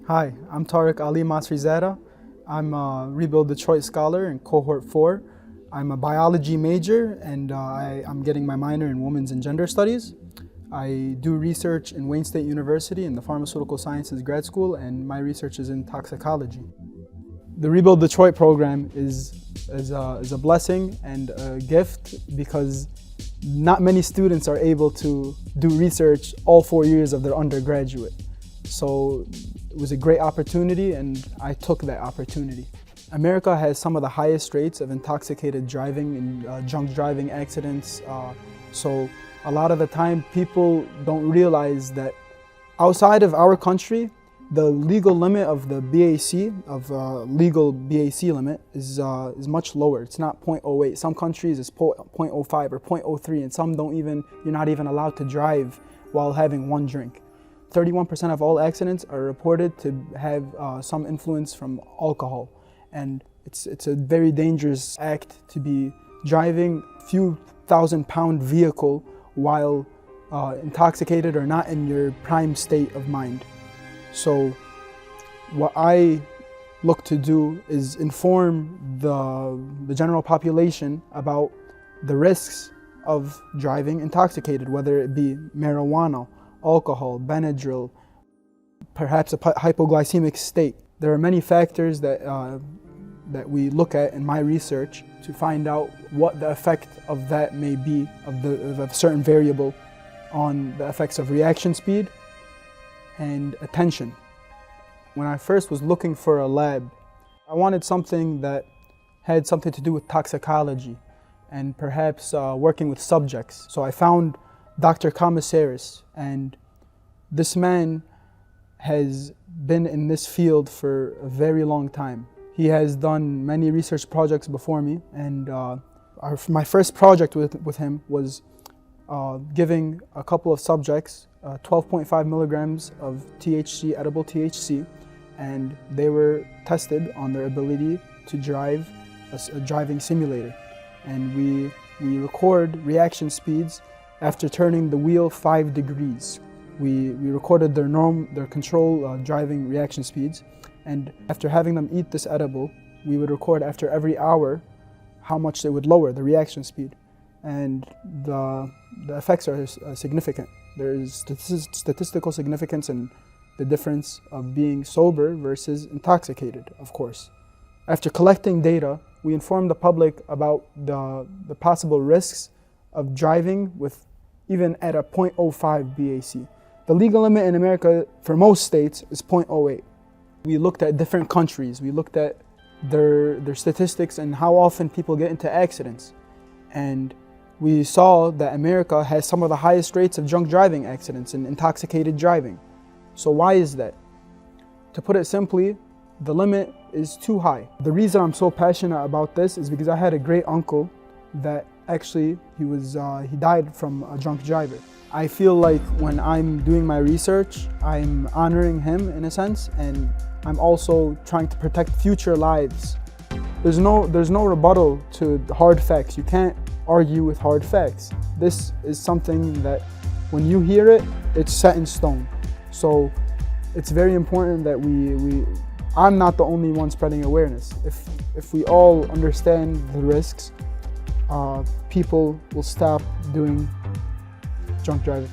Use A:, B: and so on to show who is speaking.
A: Hi, I'm Tariq Masri-Zada. I'm a ReBUILD Detroit scholar in cohort 4. I'm a biology major and I'm getting my minor in women's and gender studies. I do research in Wayne State University in the pharmaceutical sciences grad school, and my research is in toxicology. The ReBUILD Detroit program is a blessing and a gift because not many students are able to do research all 4 years of their undergraduate. So it was a great opportunity and I took that opportunity. America has some of the highest rates of intoxicated driving and drunk driving accidents. So a lot of the time people don't realize that outside of our country, the legal limit of the BAC, legal BAC limit is much lower. It's not 0.08. Some countries it's 0.05 or 0.03, and some you're not even allowed to drive while having one drink. 31% of all accidents are reported to have some influence from alcohol. And it's a very dangerous act to be driving a few thousand-pound vehicle while intoxicated or not in your prime state of mind. So what I look to do is inform the general population about the risks of driving intoxicated, whether it be marijuana, alcohol, Benadryl, perhaps a hypoglycemic state. There are many factors that we look at in my research to find out what the effect of that may be, of a certain variable, on the effects of reaction speed and attention. When I first was looking for a lab, I wanted something that had something to do with toxicology and perhaps working with subjects. So I found Dr. Commissaris, and this man has been in this field for a very long time. He has done many research projects before me, and my first project with him was giving a couple of subjects 12.5 milligrams of THC, edible THC, and they were tested on their ability to drive a driving simulator. And we record reaction speeds after turning the wheel 5 degrees. We recorded their control driving reaction speeds, and after having them eat this edible, we would record after every hour how much they would lower the reaction speed. And the effects are significant. There is statistical significance in the difference of being sober versus intoxicated, of course. After collecting data, we informed the public about the possible risks of driving with even at a 0.05 BAC. The legal limit in America for most states is 0.08. We looked at different countries. We looked at their statistics and how often people get into accidents. And we saw that America has some of the highest rates of drunk driving accidents and intoxicated driving. So why is that? To put it simply, the limit is too high. The reason I'm so passionate about this is because I had a great uncle that actually he died from a drunk driver. I feel like when I'm doing my research, I'm honoring him in a sense, and I'm also trying to protect future lives. There's no rebuttal to the hard facts. You can't argue with hard facts. This is something that when you hear it, it's set in stone. So it's very important that I'm not the only one spreading awareness. If we all understand the risks, people will stop doing drunk driving.